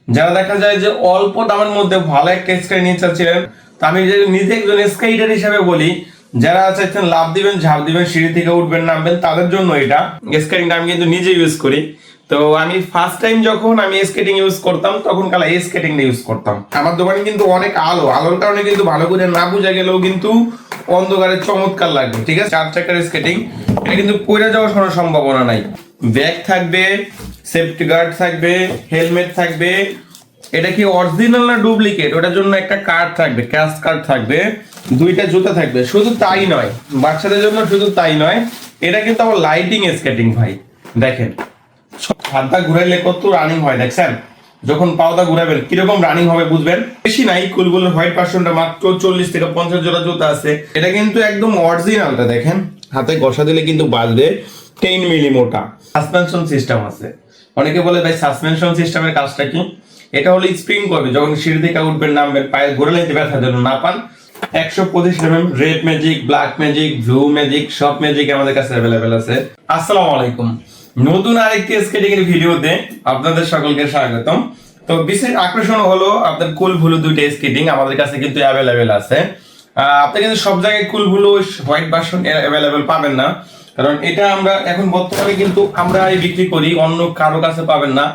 যারা দেখা যায় যে অল্প দামের মধ্যে ভালো একটা স্কেটিং নিতে চাচ্ছিলেন, তো আমি যে নিজে একজন স্কেটার হিসেবে বলি, যারা চাইছেন লাভ দিবেন, ঝাঁপ দিবেন, সিঁড়ি থেকে উঠবেন নামবেন, তাদের জন্য এটা স্কেটিংটা আমি কিন্তু নিজে ইউজ করি। তো আমি ফার্স্ট টাইম যখন আমি স্কেটিং ইউজ করতাম তখন কালা এই স্কেটিংটা ইউজ করতাম। আমার দোকানে কিন্তু অনেক আলোর কারণে কিন্তু ভালো করে না বোঝা গেলেও কিন্তু অন্ধকারে চমৎকার লাগবে। ঠিক আছে, 4 চাকার স্কেটিং, এটা কিন্তু পড়ে যাওয়ার কোনো সম্ভাবনা নাই। ব্যাগ থাকবে, সেফটি গার্ড থাকবে, হেলমেট থাকবে। এটা কি অরিজিনাল না ডুপ্লিকেট ওটার জন্য একটা কার্ড থাকবে, ক্যাশ কার্ড থাকবে, 2টা জুতা থাকবে। শুধু তাই নয়, বাচ্চাদের জন্য শুধু তাই নয়, এটা কিন্তু আবার লাইটিং স্কেটিং ভাই। দেখেন হাতটা ঘুরাইলে কত রানিং হয় দেখছেন, যখন পাওদা ঘুরাবেন কিরকম রানিং হবে বুঝবেন। বেশি নাই, কুলগুলো হোয়াইট পার্সনটা মাত্র 40 থেকে 50 জোড়া জুতা আছে। এটা কিন্তু একদম অরিজিনালটা, দেখেন হাতে ঘষা দিলে কিন্তু বাজবে। 10 মিলি মোটা সাসপেনশন সিস্টেম আছে। অনেকে বলে ভাই সাসপেনশন সিস্টেমের কাজটা কি? এটা হলো স্প্রিং করবে, যখন সিঁড়ি থেকে উঠবেন নামবেন, পায়ে ঘোরালে ব্যথা যেন না পান। 125 mm red magic, black magic, blue magic, সব ম্যাজিক আমাদের কাছে অ্যাভেলেবেল আছে। আসসালামু আলাইকুম, নতুন আরেকটি স্কেটিং এর ভিডিওতে আপনাদের সকলকে স্বাগতম। তো বিশেষ আকর্ষণ হলো আপনার কুল ভুলু 2টা স্কেটিং আমাদের কাছে কিন্তু অ্যাভেলেবেল আছে। আপনি কিন্তু সব জায়গায় কুল ভুলু হোয়াইট ভার্সন অ্যাভেলেবেল পাবেন না, কারণ এটা আমরা এখন বর্তমানে কিন্তু আমরা বিক্রি করি, অন্য কারো কাছে পাবেন না।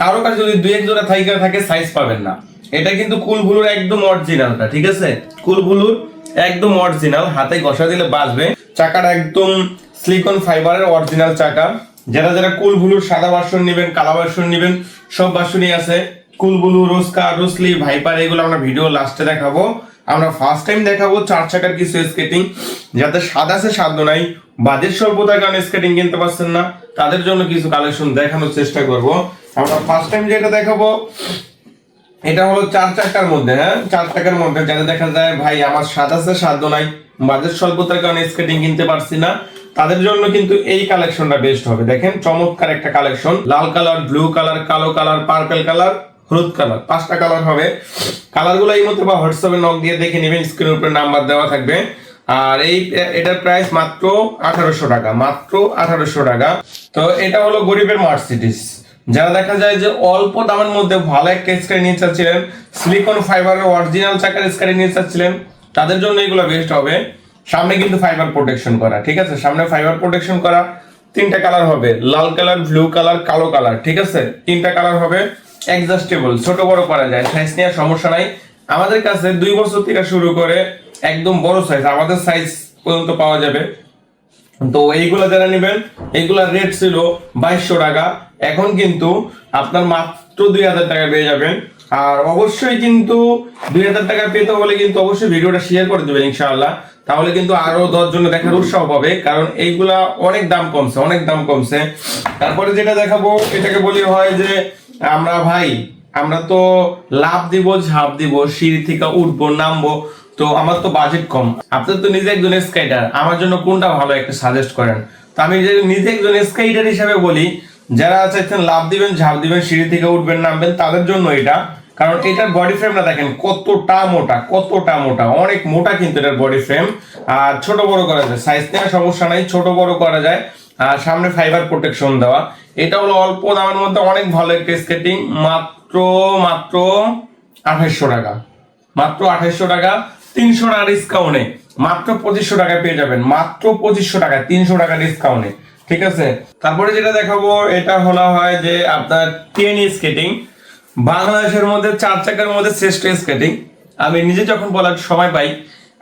কারো কাছে যদি 2-1 জোড়া থাকে সাইজ পাবেন না। এটা কিন্তু কুল ভুলুর একদম অরিজিনালটা, ঠিক আছে, কুল ভুলুর একদম অরিজিনাল, হাতে ঘষা দিলে বাজবে। চাকাটা একদম সিলিকন ফাইবারের অরিজিনাল চাকা। যারা যারা কুল ভুলুর সাদা ভার্সন নেবেন, কালো ভার্সন নেবেন, সব ভার্সনই আছে। কুল ভুলু, রোস্কা, রুসলি, ভাইপার, এগুলো আমরা ভিডিও লাস্টে দেখাবো। আমরা ফার্স্ট টাইম দেখাবো 4 চাকার কিছু স্কেটিং, যাতে সাদা আছে সাধ্য নাই, বাজেট স্বল্পতার কারণে স্কেটিং কিনতে পারছেন না, তাদের জন্য কিছু কালেকশন দেখানোর চেষ্টা করব। আমরা ফার্স্ট টাইম যেটা দেখাবো এটা হলো 4 চাকার মধ্যে। হ্যাঁ, 4 চাকার মধ্যে যাতে দেখা যায় ভাই আমার সাদা আছে সাধ্য নাই, বাজেট স্বল্পতার কারণে স্কেটিং কিনতে পারছি না, তাদের জন্য কিন্তু এই কালেকশনটা বেস্ট হবে। দেখেন চমৎকার একটা কালেকশন, লাল কালার, ব্লু কালার, কালো কালার, পার্পল কালার, হলুদ কালার, 5টা কালার হবে। কালারগুলো এই মধ্যে বা হোয়াটসঅ্যাপে নক দিয়ে দেখে নেবেন, স্ক্রিনের উপরে নাম্বার দেওয়া থাকবে। আর এটার প্রাইস মাত্র 1800 টাকা, মাত্র 1800 টাকা। তো এটা হলো গরিবের মার্সিডিজ। যারা দেখা যায় যে অল্প দামের মধ্যে ভালো একটা স্কেটিং নিতে চাচ্ছিলেন, সিলিকন ফাইবারের অরিজিনাল চাকার স্কেটিং নিতে চাচ্ছিলেন, তাদের জন্য এগুলো বেস্ট হবে। সামনে কিন্তু ফাইবার প্রোটেকশন করা, ঠিক আছে, সামনে ফাইবার প্রোটেকশন করা। 3টা কালার হবে, লাল কালার, ব্লু কালার, কালো কালার, ঠিক আছে, 3টা কালার হবে। অ্যাডজাস্টেবল, ছোট বড় করা যায়, সাইজ নিয়ে সমস্যা নাই। আমাদের কাছে 2 বছর থেকে শুরু করে একদম বড় সাইজ, আমাদের সাইজ পর্যন্ত পাওয়া যাবে। তো এইগুলা যারা নেবেন, এইগুলা রেট ছিল 2200 টাকা, এখন কিন্তু আপনার মাত্র 2000 টাকা পেয়ে যাবেন। আর অবশ্যই কিন্তু 2000 টাকা পেতে হলে কিন্তু অবশ্যই ভিডিওটা শেয়ার করে দেবেন ইনশাআল্লাহ, তাহলে কিন্তু আরো 10 জন দেখার উৎসাহ পাবে, কারণ এইগুলা অনেক দাম কমছে, অনেক দাম কমছে। তারপরে যেটা দেখাবো এটাকে বলি হয় যে আমরা তো লাভ দিব, ঝাঁপ দিব, সিঁড়ি থেকে উঠবো নামবো, তো আমার তো বাজেট কম। আপনার তো নিজে একজন স্কেটার, আমার জন্য কোনটা ভালো একটা সাজেস্ট করেন। তো আমি নিজে একজন স্কেটার হিসেবে বলি, যারা চাইছেন লাভ দিবেন, ঝাঁপ দিবেন, সিঁড়ি থেকে উঠবেন নামবেন, তাদের জন্য এটা। কারণ এটার বডি ফ্রেমটা দেখেন কতটা মোটা, কতটা মোটা, অনেক মোটা কিন্তু এটার বডি ফ্রেম। আর ছোট বড় করা যায়, সাইজ নেওয়ার সমস্যা নাই, ছোট বড় করা যায়। আর সামনে ফাইবার প্রোটেকশন দেওয়া। এটা হলো অল্প দামের মধ্যে অনেক ভালো একটা স্কেটিং, মাত্র 2800 টাকা, মাত্র 2800 টাকা। 300 টাকা ডিসকাউন্টে মাত্র 2500 টাকায় পেয়ে যাবেন, মাত্র 2500 টাকা, 300 টাকা ডিসকাউন্টে, ঠিক আছে। তারপরে যেটা দেখাবো এটা হলো হয় যে আপনার টেনি স্কেটিং, বাংলাদেশের মধ্যে 4 চাকার মধ্যে শ্রেষ্ঠ স্কেটিং। আমি নিজে যখন বলার সময় পাই,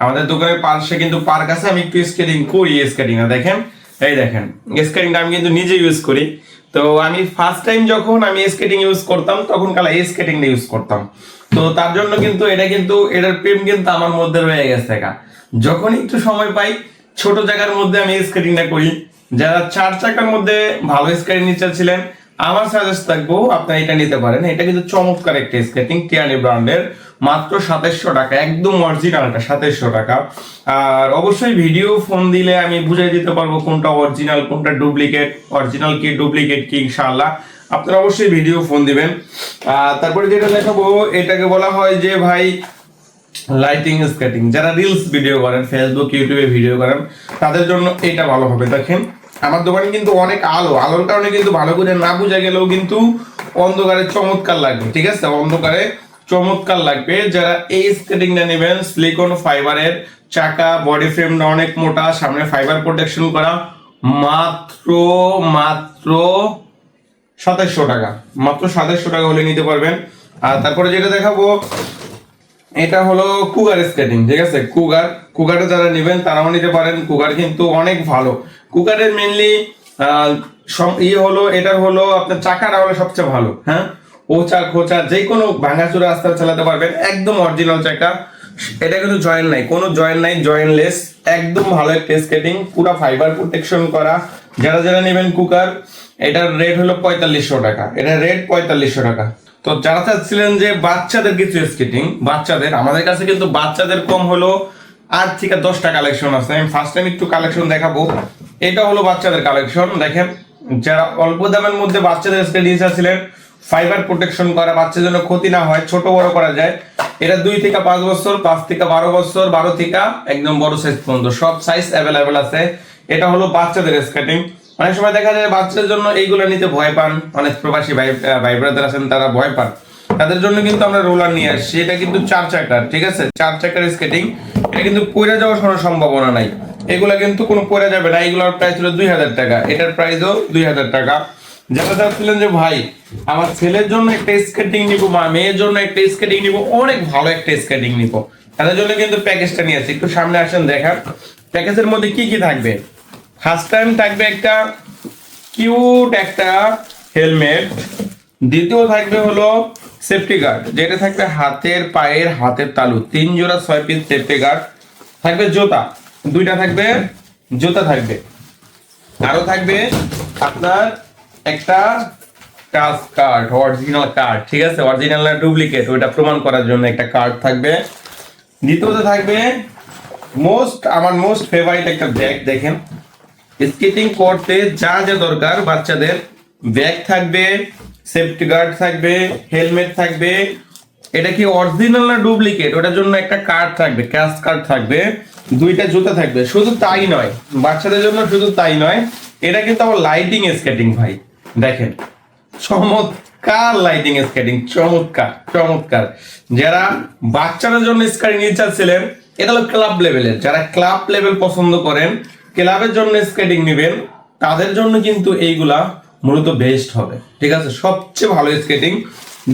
আমাদের দোকানের পাশে কিন্তু পার্ক আছে, আমি একটু স্কেটিং করি। স্কেটিং দেখেন, এই দেখেন স্কেটিংটা আমি কিন্তু নিজে ইউজ করি। তো আমি ফার্স্ট টাইম যখন আমি স্কেটিং ইউজ করতাম তখন কালা এই স্কেটিংটা ইউজ করতাম। তো তার জন্য কিন্তু এটার প্রেম কিন্তু আমার মধ্যে রয়ে গেছে। যখন একটু সময় পাই ছোট জায়গার মধ্যে আমি স্কেটিংটা করি। যারা 4 চাকার মধ্যে ভালো স্কেটিং নিতে চাচ্ছিলেন, আমার সাজেস্ট থাকবো আপনারা এটা নিতে পারেন। এটা কিন্তু চমৎকার একটা স্কেটিং, টিয়ানি ব্র্যান্ডের, মাত্র 2700 টাকা, একদম অরিজিনালটা 2700 টাকা। আর অবশ্যই ভিডিও ফোন দিলে আমি বুঝিয়ে দিতে পারবো কোনটা অরিজিনাল কোনটা ডুপ্লিকেট, অরিজিনাল কি ডুপ্লিকেট কি ইনশাআল্লাহ। আপনারা অবশ্যই ভিডিও ফোন দিবেন। তারপরে যেটা দেখাবো এটাকে বলা হয় যে ভাই লাইটিং স্কেটিং। যারা রিলস ভিডিও করেন, ফেসবুক ইউটিউবে ভিডিও করেন, তাদের জন্য এটা ভালো হবে। দেখেন আমার দোকানে কিন্তু অনেক আলোর কারণে কিন্তু ভালো করে না বোঝা গেলেও কিন্তু অন্ধকারে চমৎকার লাগবে, ঠিক আছে, অন্ধকারে চমৎকার লাগবে। যারা এই স্কেটিংটা নেবেন, সিলিকন ফাইবারের চাকা, বডি ফ্রেমটা অনেক মোটা, সামনে ফাইবার প্রোটেকশন করা, মাত্র মাত্র 2700 টাকা, মাত্র 2700 টাকা হলে নিতে পারবেন। আর তারপরে যেটা দেখাবো এটা হলো কুগার স্কেটিং, ঠিক আছে, কুগারে যারা নেবেন তারাও নিতে পারেন। কুগার কিন্তু অনেক ভালো। কুগারের মেনলি হলো, এটার হলো আপনার চাকাটা হলো সবচেয়ে ভালো, হ্যাঁ, ওচা খোঁচা যে কোনো ভাঙাচুরা রাস্তা চালাতে পারবেন, একদম অরিজিনাল চাকা। এটা কিন্তু জয়েন্ট নাই, কোনো জয়েন্ট নাই, জয়েন্টলেস, একদম ভালো একটা স্কেটিং, পুরো ফাইবার প্রোটেকশন করা। যারা যারা নেবেন কুকার, এটার রেট হলো 4500 টাকা, এটার রেট 4500 টাকা। তো যারা চাচ্ছিলেন যে বাচ্চাদের কিছু স্কেটিং, বাচ্চাদের, আমাদের কাছে কিন্তু বাচ্চাদের কম হলো 8 থেকে 10টা কালেকশন আছে। আমি ফার্স্ট টাইম একটু কালেকশন দেখাবো। এটা হলো বাচ্চাদের কালেকশন, দেখেন। যারা অল্প দামের মধ্যে বাচ্চাদের স্কেটিং চাচ্ছিলেন, ফাইবার প্রোটেকশন করা, বাচ্চার জন্য ক্ষতি না হয়, ছোট বড় করা যায়, এটা 2 থেকে 5 বছর, 5 থেকে 12 বছর, 12 থেকে একদম বড় সাইজ পর্যন্ত সব সাইজ অ্যাভেলেবেল আছে। এটা হলো বাচ্চাদের স্কেটিং। অনেক সময় দেখা যায় বাচ্চাদের জন্য এইগুলো নিতে ভয় পান, অনেক প্রবাসী ভাই ব্রাদার আছেন তারা ভয় পান, তাদের জন্য কিন্তু আমরা রোলার নিয়ে আসছি। এটা কিন্তু 4 চাকার, ঠিক আছে, 4 চাকার স্কেটিং। এটা কিন্তু পড়ে যাওয়ার কোনো সম্ভাবনা নাই, এগুলা কিন্তু কোনো পড়ে যাবে না। এগুলোর প্রাইস হলো 2000 টাকা, এটার প্রাইসও 2000 টাকা। যারা চাচ্ছিলেন যে ভাই আমার ছেলের জন্য একটা স্কেটিং নিব বা মেয়ের জন্য একটা স্কেটিং নিব, অনেক ভালো একটা স্কেটিং নিব, তাদের জন্য কিন্তু প্যাকেজটা নিয়ে আসছি। একটু সামনে আসেন দেখান প্যাকেজের মধ্যে কি কি থাকবে। ফার্স্ট টাইম থাকবে একটা কিউট একটা হেলমেট, দ্বিতীয় থাকবে হলো সেফটি গার্ড, যেটা থাকবে হাতের পায়ের হাতের তালু, 3 জোড়া 6 পিস সেফটি গার্ড থাকবে, জুতা 2টা থাকবে, জুতা থাকবে, আরো থাকবে আপনার একটা টাচ কার্ড, অরিজিনাল কার্ড, ঠিক আছে, অরিজিনাল না ডুপ্লিকেট ওটা প্রমাণ করার জন্য একটা কার্ড থাকবে। দ্বিতীয়তে থাকবে আমার মোস্ট ফেভারিট একটা ব্যাগ, দেখেন স্কেটিং করতে যা যা দরকার বাচ্চাদের, ব্যাগ থাকবে, সেফটি গার্ড থাকবে, হেলমেট থাকবে। এটা কি অরিজিনাল না ডুপ্লিকেট ওটার জন্য একটা কার্ড থাকবে, ক্যাশ কার্ড থাকবে, 2টা জুতা থাকবে। শুধু তাই নয়, বাচ্চাদের জন্য শুধু তাই নয়, এটা কিন্তু আমার লাইটিং স্কেটিং ভাই, দেখেন চমৎকার লাইটিং স্কেটিং, চমৎকার চমৎকার। যারা বাচ্চাদের জন্য স্কেটিং নিতে চাচ্ছিলেন, এটা হলো ক্লাব লেভেলের, যারা ক্লাব লেভেল পছন্দ করেন, ক্লাবের জন্য স্কেটিং নেবেন, তাদের জন্য কিন্তু এইগুলা মূলত বেস্ট হবে, ঠিক আছে, সবচেয়ে ভালো স্কেটিং।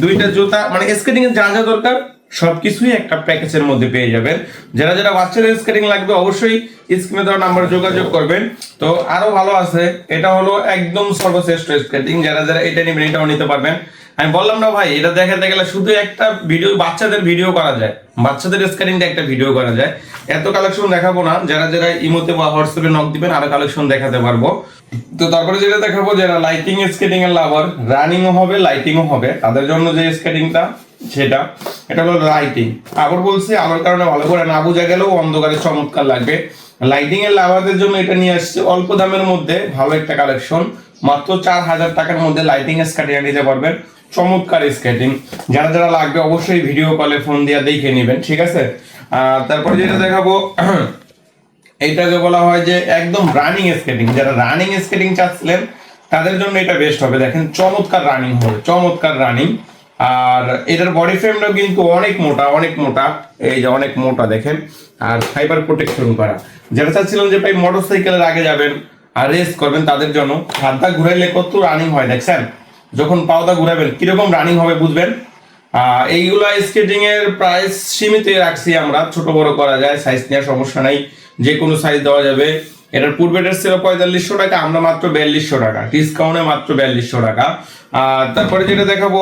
2টা জুতা, মানে স্কেটিং এর যা যা দরকার সবকিছুই একটা প্যাকেজের মধ্যে পেয়ে যাবেন। যারা যারা বাচ্চাদের স্কেটিং লাগবে অবশ্যই স্ক্রিনে দেওয়া নাম্বারে যোগাযোগ করবেন। তো আরো ভালো আছে, এটা হলো একদম সর্বশ্রেষ্ঠ স্কেটিং, যারা যারা এটা নেবেন এটাও নিতে পারবেন। আমি বললাম না ভাই, এটা দেখাতে গেলে শুধু একটা ভিডিও, বাচ্চাদের ভিডিও করা যায়, বাচ্চাদের স্কেটিংটা একটা ভিডিও করা যায়। এত কালেকশন দেখাবো না, যারা যারা ইমোতে বা হোয়াটসঅ্যাপে নক দিবেন আরো কালেকশন দেখাতে পারবো। তো তারপরে যেটা দেখাবো, যারা লাইটিং স্কেটিং এর লাভার, রানিংও হবে লাইটিংও হবে, তাদের জন্য যে স্কেটিংটা সেটা, এটা হলো লাইটিং। আবার বলছি, আলোর কারণে ভালো করে না বোঝা গেলেও অন্ধকারে চমৎকার লাগবে। লাইটিং এর লাভারদের জন্য এটা নিয়ে আসছে অল্প দামের মধ্যে ভালো একটা কালেকশন, মাত্র 4000 টাকার মধ্যে লাইটিং স্কেটিং নিতে পারবেন, চমৎকার স্কেটিং। যারা যারা লাগবে অবশ্যই ভিডিও কলে ফোন দিয়ে দেখে নেবেন, ঠিক আছে। তারপরে যেটা দেখাবো এইটাকে বলা হয় যে একদম রানিং স্কেটিং, যারা রানিং স্কেটিং চাচ্ছিলেন তাদের জন্য এটা বেস্ট হবে। দেখেন চমৎকার রানিং হবে, চমৎকার রানিং। আর এটার বডি ফ্রেমটাও কিন্তু অনেক মোটা, অনেক মোটা, এই যে অনেক মোটা দেখেন, আর ফাইবার প্রোটেকশন করা। যারা চাচ্ছিলেন যে ভাই মোটরসাইকেলের আগে যাবেন আর রেস করবেন, তাদের জন্য হাতটা ঘুরাইলে কত রানিং হয় দেখছেন, যখন পাওদা ঘুরাবেন কিরকম রানিং হবে বুঝবেন। এইগুলা স্কেটিং এর প্রাইস সীমিত রাখছি আমরা, ছোট বড় করা যায়, সাইজ নেওয়ার সমস্যা নাই, যে কোনো সাইজ দেওয়া যাবে। এটার পূর্বেটার ছিল 4500 টাকা, আমরা মাত্র 4200 টাকা, ডিসকাউন্টে মাত্র 4200 টাকা। আর তারপরে যেটা দেখাবো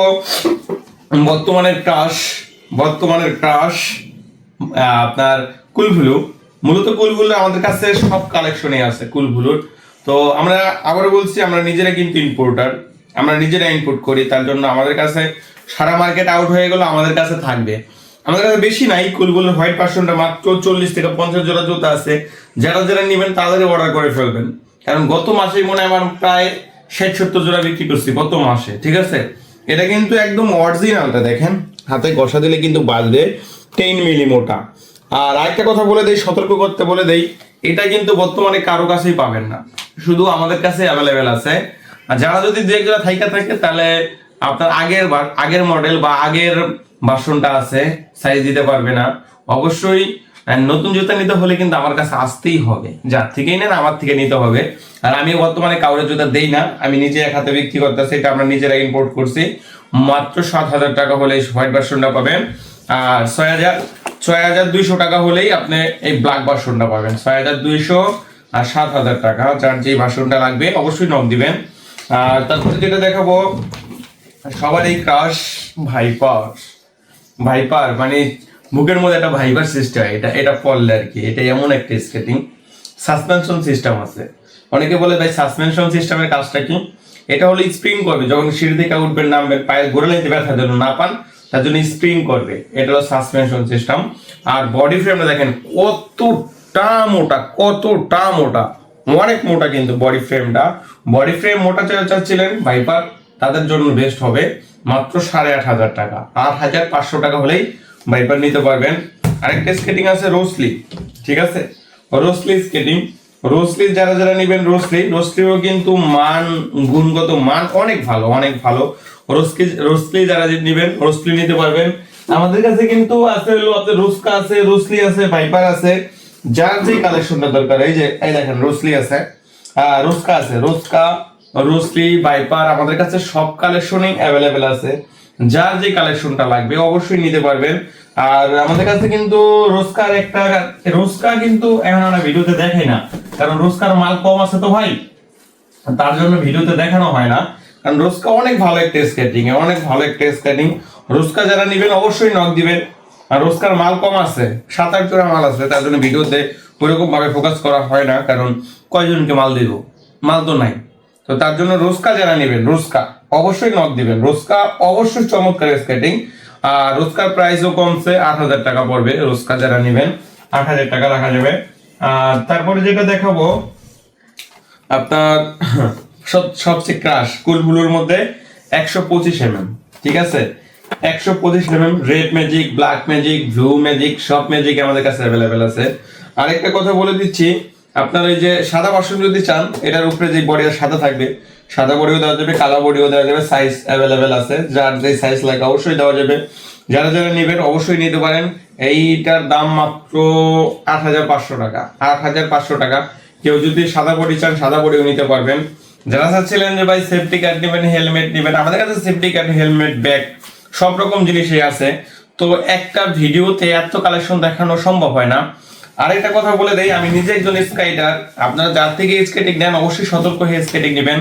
বর্তমানের ক্রাশ আপনার কুলভুলু, মূলত কুলভুলু আমাদের কাছে সব কালেকশনে আছে কুলভুলুর। তো আমরা আবারও বলছি, আমরা নিজেরা কিন্তু ইম্পোর্টার, আমরা নিজেরা ইম্পোর্ট করি, তার জন্য আমাদের কাছে সারা মার্কেট আউট হয়ে গেল, আমাদের কাছে থাকবে। আমাদের কাছে বেশি নাই, কুলবুলের হোয়াইট পার্সনটা মাত্র 40 থেকে 50 জোড়া জুতা আছে। যারা যারা নেবেন তাদেরই অর্ডার করে ফেলবেন, কারণ গত মাসে মনে হয় আমার প্রায় 60-70 জোড়া বিক্রি করছি গত মাসে, ঠিক আছে। এটা কিন্তু একদম অরিজিনালটা দেখেন, হাতে ঘষা দিলে কিন্তু বাজবে, 10 মিলি মোটা। আর আরেকটা কথা বলে দেই, সতর্ক করতে বলে দেই, এটা কিন্তু বর্তমানে কারো কাছেই পাবেন না, শুধু আমাদের কাছে অ্যাভেলেবেল আছে। আর যারা যদি দু এক জোড়া থাইকা থাকে তাহলে আপনার আগের মডেল বা আগের ভার্সনটা আছে, সাইজ দিতে পারবে না। অবশ্যই নতুন জুতা নিতে হলে কিন্তু আমার কাছে আসতেই হবে, যার থেকেই নেন আমার থেকে নিতে হবে। আর আমি বর্তমানে কাউরে জুতা দেই না, আমি নিজে এক হাতে বিক্রি করতেছি, এটা আমরা নিজেরা ইম্পোর্ট করছি। মাত্র 7,000 টাকা হলে হোয়াইট ভার্সনটা পাবেন, আর 6,200 টাকা হলেই আপনি এই ব্ল্যাক ভার্সনটা পাবেন। 6,200 আর 7,000 টাকা, যার যে ভার্সনটা লাগবে অবশ্যই নক দিবেন। আর তারপরে যেটা দেখাবো সবার এই ক্রাশ ভাইপার মানে বুকের মধ্যে একটা ভাইপার সিস্টেম, এটা পড়লে আর কি, এটা এমন একটা স্কেটিং সাসপেনশন সিস্টেম আছে। অনেকে বলে ভাই সাসপেনশন সিস্টেমের কাজটা কি? এটা হলো স্প্রিং করবে, যখন সিঁড়ি থেকে উঠবেন নামবেন পায়ে গোড়ালিতে ব্যথা যেন না পান তার জন্য স্প্রিং করবে, এটা হলো সাসপেনশন সিস্টেম। আর বডি ফ্রেমটা দেখেন কতটা মোটা, অনেক মোটা কিন্তু বডি বডি ফ্রেম মোটা চাচ্ছিলেন ভাইপার, তাদের জন্য বেস্ট হবে। মাত্র 8,500 টাকা, 8,500 টাকা হলেই ভাইপার নিতে পারবেন। আরেকটা স্কেটিং আছে রোসলি, ঠিক আছে, রোসলি যারা নিবেন, রোসলিও কিন্তু গুণগত মান অনেক ভালো। রোসলি যারা নিবেন রোসলি নিতে পারবেন। আমাদের কাছে কিন্তু আছে হলো আপনার রোসলি আছে, ভাইপার আছে, যার যে কালেকশনটা দরকার। এই দেখেন রোসলি আছে, রোসলি ভাইপার আমাদের কাছে সব কালেকশনই অ্যাভেলেবেল আছে। যার যে কালেকশনটা লাগবে অবশ্যই নিতে পারবেন। আর আমাদের কাছে কিন্তু রোস্কা কিন্তু এখন আমরা ভিডিওতে দেখাই না, কারণ রোস্কার মাল কম আছে তো ভাই, তার জন্য ভিডিওতে দেখানো হয় না। কারণ রোস্কা অনেক ভালো একটা স্কেটিং, রোস্কা যারা নিবেন অবশ্যই নক দিবেন। আর রোস্কার মাল কম আছে, 7-8 জোড়া মাল আছে, তার জন্য ভিডিওতে ওইরকম ভাবে ফোকাস করা হয় না, কারণ কয়জনকে মাল দিব, মাল তো নাই। তো তার জন্য রোস্কা যারা নেবেন, রোস্কা অবশ্যই নক দিবেন। রোস্কা অবশ্যই চমৎকার স্কেটিং, আর রোস্কার প্রাইসও কমছে, 8,000 টাকা পড়বে। রোস্কা যারা নেবেন 8,000 টাকা রাখা যাবে। আর তারপরে যেটা দেখাবো আপনার সবচেয়ে ক্রাশ কুলগুলোর মধ্যে 125 mm, ঠিক আছে, 125 mm red magic, black magic, blue magic, সব ম্যাজিক আমাদের কাছে অ্যাভেলেবেল আছে। আরেকটা কথা বলে দিচ্ছি, আপনার এই যে সাদা ভার্সন যদি চান, এটার উপরে যে বডিটা সাদা থাকবে, সাদা বডিও দেওয়া যাবে, কালো বডিও দেওয়া যাবে, সাইজ অ্যাভেলেবেল আছে, যার যে সাইজ লাগে অবশ্যই দেওয়া যাবে। যারা নেবেন অবশ্যই নিতে পারেন। এইটার দাম মাত্র 8,500 টাকা, 8,500 টাকা। কেউ যদি সাদা বডি চান সাদা বডিও নিতে পারবেন। যারা চাচ্ছিলেন যে ভাই সেফটি কার্ড নেবেন, হেলমেট নেবেন, আমাদের কাছে সেফটি কার্ড, হেলমেট, ব্যাগ সব রকম জিনিসই আছে। তো একটা ভিডিওতে এত কালেকশন দেখানো সম্ভব হয় না। আরেকটা কথা বলে দেই, আমি নিজে একজন স্কেটার, আপনারা যার থেকে স্কেটিং নেন অবশ্যই সতর্ক হয়ে স্কেটিং নেবেন।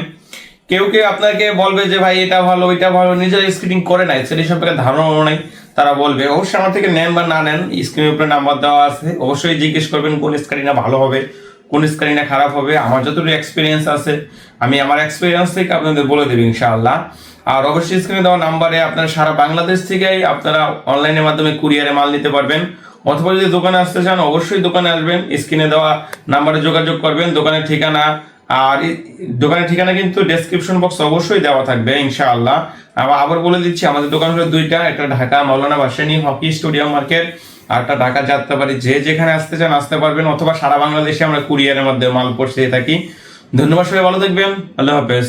কেউ আপনাকে বলবে যে ভাই এটা ভালো ওইটা ভালো, নিজের স্কেটিং করে নাই, সেটি সম্পর্কে ধারণা নাই, তারা বলবে। অবশ্যই আমার থেকে নেন বা না নেন, স্ক্রিনের উপরে নাম্বার দেওয়া আছে, অবশ্যই জিজ্ঞেস করবেন কোন স্কেটিংটা ভালো হবে, কোন স্কেটিংটা খারাপ হবে। আমার যতটুকু এক্সপিরিয়েন্স আছে আমি আমার এক্সপিরিয়েন্স থেকে আপনাদের বলে দেব ইনশাআল্লাহ। আর অবশ্যই স্ক্রিনে দেওয়া নাম্বারে আপনারা সারা বাংলাদেশ থেকে আপনারা অনলাইনের মাধ্যমে কুরিয়ারে মাল নিতে পারবেন, অথবা যদি দোকানে আসতে চান অবশ্যই দোকানে আসবেন, স্ক্রিনে দেওয়া নাম্বারে যোগাযোগ করবেন। দোকানের ঠিকানা, আর দোকানের ঠিকানা কিন্তু ডেসক্রিপশন বক্স অবশ্যই দেওয়া থাকবে ইনশাআল্লাহ। আবার বলে দিচ্ছি, আমাদের দোকান হলো দুইটা, একটা ঢাকা মাওলানা ভাসানী হকি স্টেডিয়াম মার্কেট, আর একটা ঢাকা যাত্রাবাড়ি। যেখানে আসতে চান আসতে পারবেন, অথবা সারা বাংলাদেশে আমরা কুরিয়ারের মাধ্যমে মাল পৌঁছে থাকি। ধন্যবাদ, সবাই ভালো থাকবেন, আল্লাহ হাফেজ।